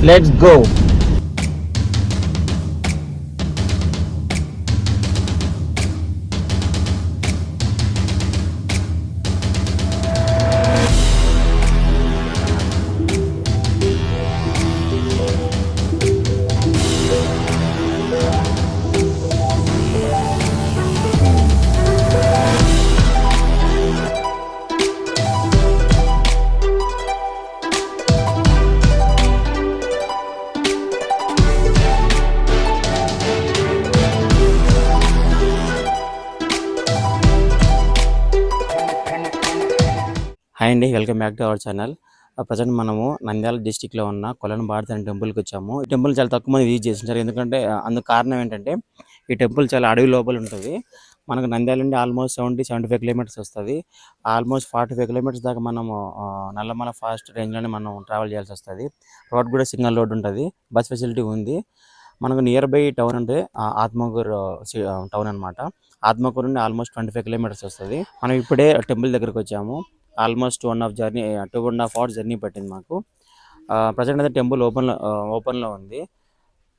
Let's go. Hi అండి, welcome back to our channel. Present మనము నంద్యాల డిస్టిక్లో ఉన్న కొలను భారతి అనే టెంపుల్కి వచ్చాము. ఈ టెంపుల్ చాలా తక్కువ మంది విజిట్ చేసింటారు. ఎందుకంటే అందుకు కారణం ఏంటంటే ఈ టెంపుల్ చాలా అడవి లోపల ఉంటుంది. మనకు నంద్యాల నుండి ఆల్మోస్ట్ 75 కిలోమీటర్స్ వస్తుంది. ఆల్మోస్ట్ 45 కిలోమీటర్స్ దాకా మనము నల్లమల ఫాస్ట్ రేంజ్లోనే మనం ట్రావెల్ చేయాల్సి వస్తుంది. రోడ్ కూడా సింగల్ రోడ్ ఉంటుంది, బస్ ఫెసిలిటీ ఉంది. మనకు నియర్ బై టౌన్ అంటే ఆత్మకూరు టౌన్ అనమాట. ఆత్మకూరు నుండి ఆల్మోస్ట్ 25 కిలోమీటర్స్ వస్తుంది. మనం ఇప్పుడే టెంపుల్ దగ్గరకు వచ్చాము. ఆల్మోస్ట్ 2.5 అవర్స్ జర్నీ పట్టింది మాకు. ప్రజెంట్ అయితే టెంపుల్ ఓపెన్లో ఉంది.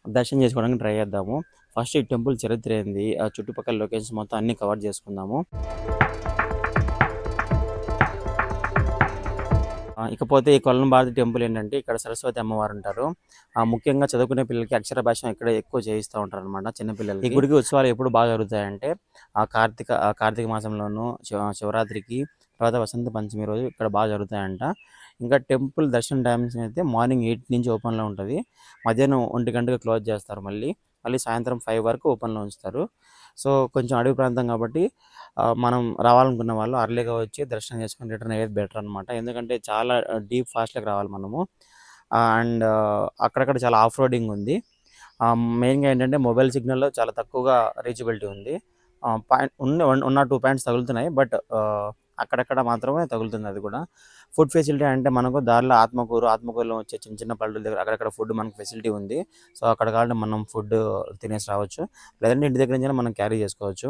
దర్శనం చేసుకోవడానికి ట్రై చేద్దాము. ఫస్ట్ ఈ టెంపుల్ చరిత్ర ఏంది, చుట్టుపక్కల లొకేషన్స్ మొత్తం అన్ని కవర్ చేసుకుందాము. ఇకపోతే ఈ కొలను భారతి టెంపుల్ ఏంటంటే ఇక్కడ సరస్వతి అమ్మవారు ఉంటారు. ముఖ్యంగా చదువుకునే పిల్లలకి అక్షరాభ్యాసం ఇక్కడ ఎక్కువ చేయిస్తూ ఉంటారు అనమాట. చిన్నపిల్లలకి ఈ గుడికి ఉత్సవాలు ఎప్పుడు బాగా జరుగుతాయంటే కార్తీక మాసంలోను, శివరాత్రికి, తర్వాత వసంత పంచమి రోజు ఇక్కడ బాగా జరుగుతాయంట. ఇంకా టెంపుల్ దర్శనం టైమ్స్ అయితే మార్నింగ్ 8 నుంచి ఓపెన్లో ఉంటుంది. మధ్యాహ్నం 1 గంటకు క్లోజ్ చేస్తారు. మళ్ళీ సాయంత్రం 5 వరకు ఓపెన్లో ఉంచుతారు. సో కొంచెం అడవి ప్రాంతం కాబట్టి మనం రావాలనుకున్న వాళ్ళు అర్లీగా వచ్చి దర్శనం చేసుకొని రిటర్న్ అయ్యేది బెటర్ అనమాట. ఎందుకంటే చాలా డీప్ ఫాస్ట్లోకి రావాలి మనము. అండ్ అక్కడక్కడ చాలా ఆఫ్ రోడింగ్ ఉంది. మెయిన్గా ఏంటంటే మొబైల్ సిగ్నల్లో చాలా తక్కువగా రీచబిలిటీ ఉంది. ఉన్న 2 పాయింట్స్ తగులుతున్నాయి, బట్ అక్కడక్కడ మాత్రమే తగులుతుంది. అది కూడా ఫుడ్ ఫెసిలిటీ అంటే మనకు దారిలో ఆత్మకూరులో వచ్చే చిన్న చిన్న పల్లెల దగ్గర అక్కడక్కడ ఫుడ్ మనకు ఫెసిలిటీ ఉంది. సో అక్కడ కావాలంటే మనం ఫుడ్ తినేసి రావచ్చు, లేదంటే ఇంటి దగ్గర నుంచి మనం క్యారీ చేసుకోవచ్చు.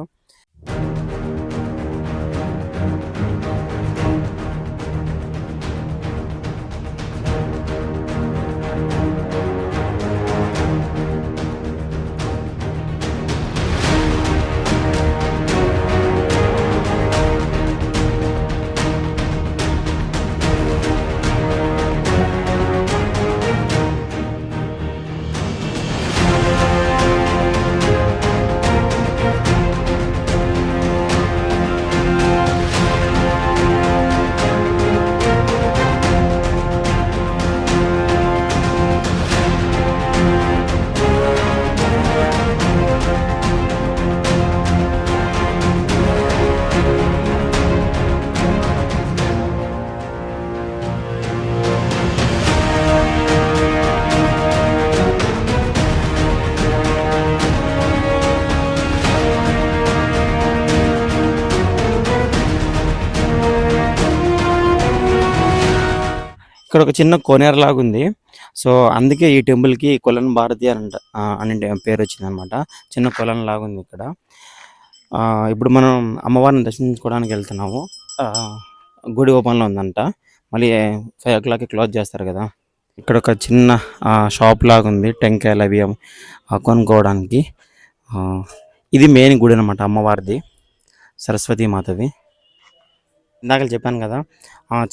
ఇక్కడ ఒక చిన్న కోనేరు లాగా ఉంది. సో అందుకే ఈ టెంపుల్కి కొలను భారతి అని పేరు వచ్చింది అనమాట. చిన్న కొలను లాగా ఉంది ఇక్కడ. ఇప్పుడు మనం అమ్మవారిని దర్శించుకోవడానికి వెళ్తున్నాము. గుడి ఓపెన్లో ఉందంట. మళ్ళీ 5 o'clock క్లోజ్ చేస్తారు కదా. ఇక్కడ ఒక చిన్న షాప్ లాగా ఉంది, టెంకాయలు అవి కొనుక్కోవడానికి. ఇది మెయిన్ గుడి అనమాట, అమ్మవారిది, సరస్వతి మాతది. ఇందాక చెప్పాను కదా,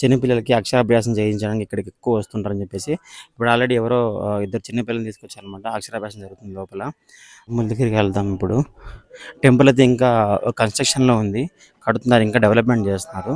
చిన్నపిల్లలకి అక్షరాభ్యాసం చేయించడానికి ఇక్కడికి ఎక్కువ వస్తుంటారని చెప్పేసి. ఇప్పుడు ఆల్రెడీ ఎవరో 2 చిన్నపిల్లల్ని తీసుకొచ్చారనమాట. అక్షరాభ్యాసం జరుగుతుంది లోపల. దగ్గరికి వెళ్దాం ఇప్పుడు. టెంపుల్ అయితే ఇంకా కన్స్ట్రక్షన్లో ఉంది, కడుతున్నారు, ఇంకా డెవలప్మెంట్ చేస్తున్నారు.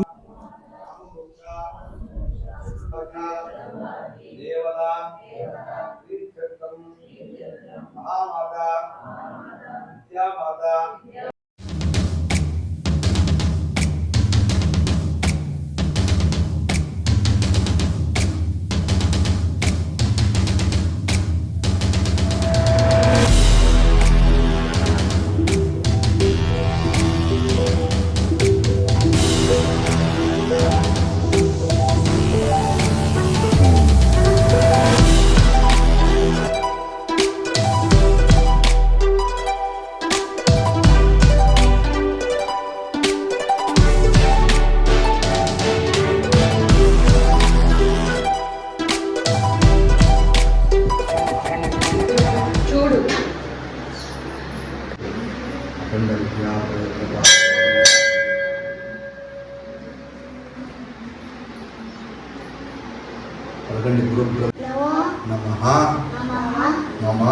నమః మమ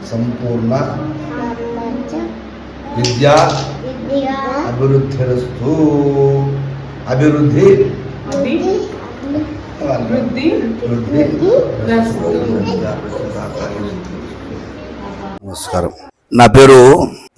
సంపూర్ణ విద్యా అభివృద్ధిరస్తు. అభివృద్ధి నమస్కారం. నా పేరు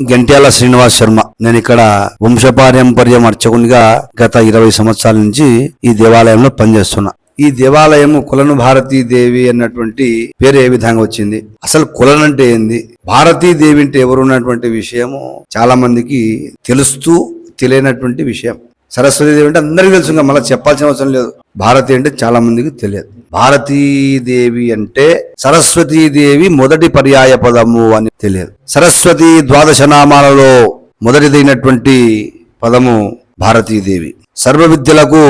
గంట్యాల శ్రీనివాస్ శర్మ. నేను ఇక్కడ వంశపారంపర్యం అర్చకునిగా గత 20 సంవత్సరాల నుంచి ఈ దేవాలయంలో పనిచేస్తున్నా. ఈ దేవాలయము కులను భారతీదేవి అన్నటువంటి పేరు ఏ విధంగా వచ్చింది, అసలు కులన్ అంటే ఏంది, భారతీదేవి అంటే ఎవరు ఉన్నటువంటి విషయము చాలా మందికి తెలుస్తూ తెలియనటువంటి విషయం. సరస్వతీదేవి అంటే అందరికీ తెలుసు, ఇంకా మళ్ళీ చెప్పాల్సిన అవసరం లేదు. భారతి అంటే చాలా మందికి తెలియదు. భారతీదేవి అంటే సరస్వతీదేవి మొదటి పర్యాయ పదము అని తెలియదు. సరస్వతి ద్వాదశ నామాలలో మొదటిదైనటువంటి పదము భారతీదేవి. సర్వ విద్యలకు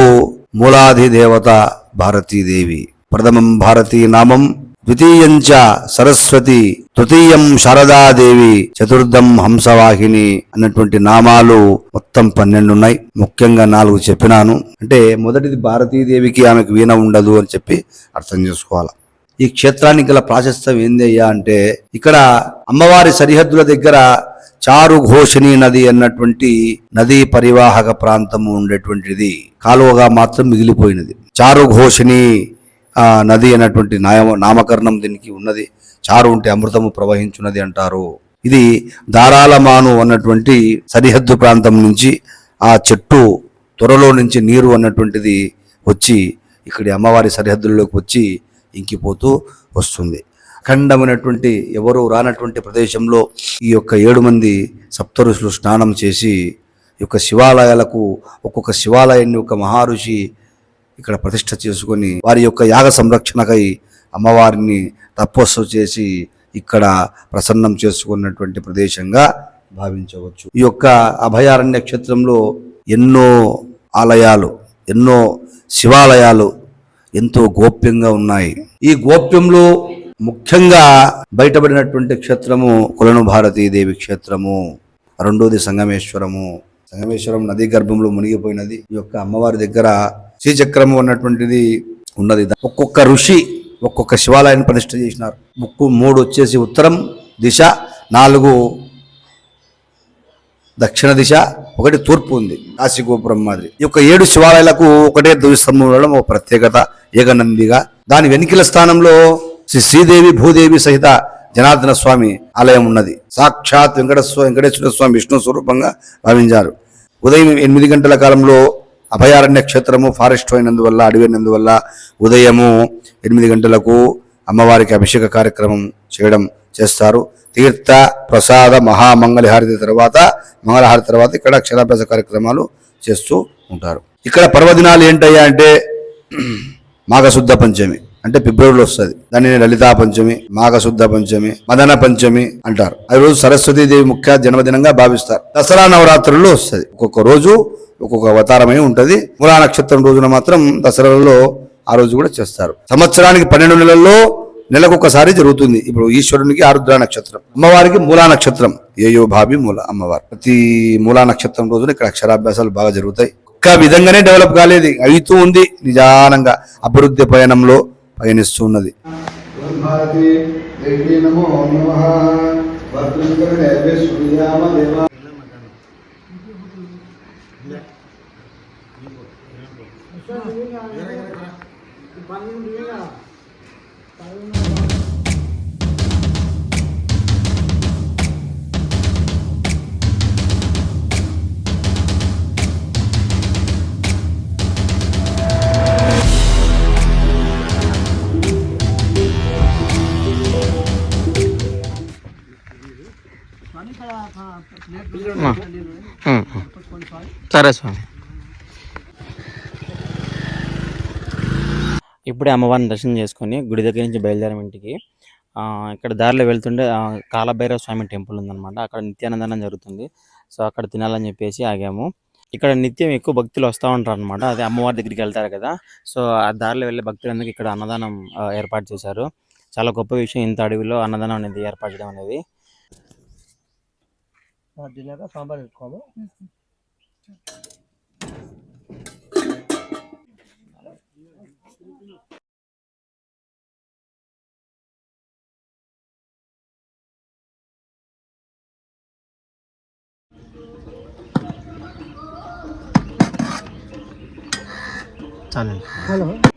మూలాధి దేవత భారతీదేవి. ప్రథమం భారతీ నామం, ద్వితీయంచ సరస్వతి, తృతీయం శారదాదేవి, చతుర్థం హంసవాహిని అన్నటువంటి నామాలు మొత్తం 12 ఉన్నాయి. ముఖ్యంగా 4 చెప్పినాను. అంటే మొదటిది భారతీదేవికి ఆమెకు వీణ ఉండదు అని చెప్పి అర్థం చేసుకోవాలి. ఈ క్షేత్రానికి గల ప్రాశస్త్యం ఏంది అయ్యా అంటే, ఇక్కడ అమ్మవారి సరిహద్దుల దగ్గర చారు ఘోషిణి నది అన్నటువంటి నదీ పరివాహక ప్రాంతము ఉండేటువంటిది కాలువగా మాత్రం మిగిలిపోయినది. చారు ఘోషిణి నది అన్నటువంటి నామకరణం దీనికి ఉన్నది. చారు ఉంటే అమృతము ప్రవహించున్నది అంటారు. ఇది దారాలమాను అన్నటువంటి సరిహద్దు ప్రాంతం నుంచి ఆ చెట్టు త్వరలో నుంచి నీరు అన్నటువంటిది వచ్చి ఇక్కడి అమ్మవారి సరిహద్దుల్లోకి వచ్చి ఇంకిపోతూ వస్తుంది. అఖండమైనటువంటి ఎవరు రానటువంటి ప్రదేశంలో ఈ యొక్క 7 మంది సప్తఋషులు స్నానం చేసి ఈ యొక్క శివాలయాలకు ఒక్కొక్క శివాలయాన్ని ఒక మహర్షి ఇక్కడ ప్రతిష్ఠ చేసుకొని వారి యొక్క యాగ సంరక్షణకై అమ్మవారిని తపస్సు చేసి ఇక్కడ ప్రసన్నం చేసుకున్నటువంటి ప్రదేశంగా భావించవచ్చు. ఈ యొక్క అభయారణ్య క్షేత్రంలో ఎన్నో ఆలయాలు, ఎన్నో శివాలయాలు ఎంతో గోప్యంగా ఉన్నాయి. ఈ గోప్యంలో ముఖ్యంగా బయటపడినటువంటి క్షేత్రము కులను భారతీదేవి క్షేత్రము. రెండోది సంగమేశ్వరము. సంగమేశ్వరం నదీ గర్భంలో మునిగిపోయినది. ఈ యొక్క అమ్మవారి దగ్గర శ్రీచక్రము అన్నటువంటిది ఉన్నది. ఒక్కొక్క ఋషి ఒక్కొక్క శివాలయాన్ని ప్రతిష్ఠ చేసినారు. 3 వచ్చేసి ఉత్తరం దిశ, 4 దక్షిణ దిశ, 1 తూర్పు ఉంది కాశీగోపురం మాదిరి. ఈ యొక్క 7 శివాలయాలకు ఒకటే ధ్వజస్తంభం ఉండడం ఒక ప్రత్యేకత. ఏకనందిగా దాని వెనికిల స్థానంలో శ్రీదేవి భూదేవి సహిత జనార్దన స్వామి ఆలయం ఉన్నది. సాక్షాత్ వెంకటేశ్వర స్వామి విష్ణు స్వరూపంగా భావించారు. ఉదయం 8 గంటల కాలంలో అభయారణ్య క్షేత్రము ఫారెస్ట్ అయినందువల్ల, అడవి అయినందువల్ల ఉదయము 8 గంటలకు అమ్మవారికి అభిషేక కార్యక్రమం చేస్తారు. తీర్థ ప్రసాద మహామంగళహారతి తర్వాత ఇక్కడ అక్షరాభ్యాస కార్యక్రమాలు చేస్తూ ఉంటారు. ఇక్కడ పర్వదినాలు ఏంటయ్యా అంటే మాఘశుద్ధ పంచమి అంటే ఫిబ్రవరిలో వస్తుంది. దానిని లలితా పంచమి, మాఘశుద్ధ పంచమి, మదన పంచమి అంటారు. ఆ రోజు సరస్వతీదేవి ముఖ్య జన్మదినంగా భావిస్తారు. దసరా నవరాత్రుల్లో వస్తుంది. ఒక్కొక్క రోజు ఒక్కొక్క అవతారమై ఉంటుంది. మూలా నక్షత్రం రోజున మాత్రం దసరాలో ఆ రోజు కూడా చేస్తారు. సంవత్సరానికి 12 నెలల్లో నెలకొకసారి జరుగుతుంది. ఇప్పుడు ఈశ్వరునికి ఆరుద్ర నక్షత్రం, అమ్మవారికి మూలా నక్షత్రం, ఏయో భావి మూల అమ్మవారు. ప్రతి మూలా నక్షత్రం రోజున ఇక్కడ అక్షరాభ్యాసాలు బాగా జరుగుతాయి. ఒక్క విధంగానే డెవలప్ కాలేదు, అవుతూ ఉంది. నిజానంగా అభివృద్ధి పయనంలో పయనిస్తూ ఉన్నది. సరే స్వామి. ఇప్పుడే అమ్మవారిని దర్శనం చేసుకొని గుడి దగ్గర నుంచి బయలుదేరం ఇంటికి. ఇక్కడ దారిలో వెళ్తుండే కాలభైరవ స్వామి టెంపుల్ ఉందన్నమాట. అక్కడ నిత్యానందనం జరుగుతుంది. సో అక్కడ తినాలని చెప్పేసి ఆగాము. ఇక్కడ నిత్యం ఎక్కువ భక్తులు వస్తూ ఉంటారు అనమాట. అదే అమ్మవారి దగ్గరికి వెళ్తారు కదా. సో ఆ దారిలో వెళ్ళే భక్తులందరికీ ఇక్కడ అన్నదానం ఏర్పాటు చేశారు. చాలా గొప్ప విషయం ఇంత అడవిలో అన్నదానం అనేది ఏర్పాటు చేయడం అనేది. తిన్నాక సాంబార్ పెట్టుకోము. चालेल. हॅलो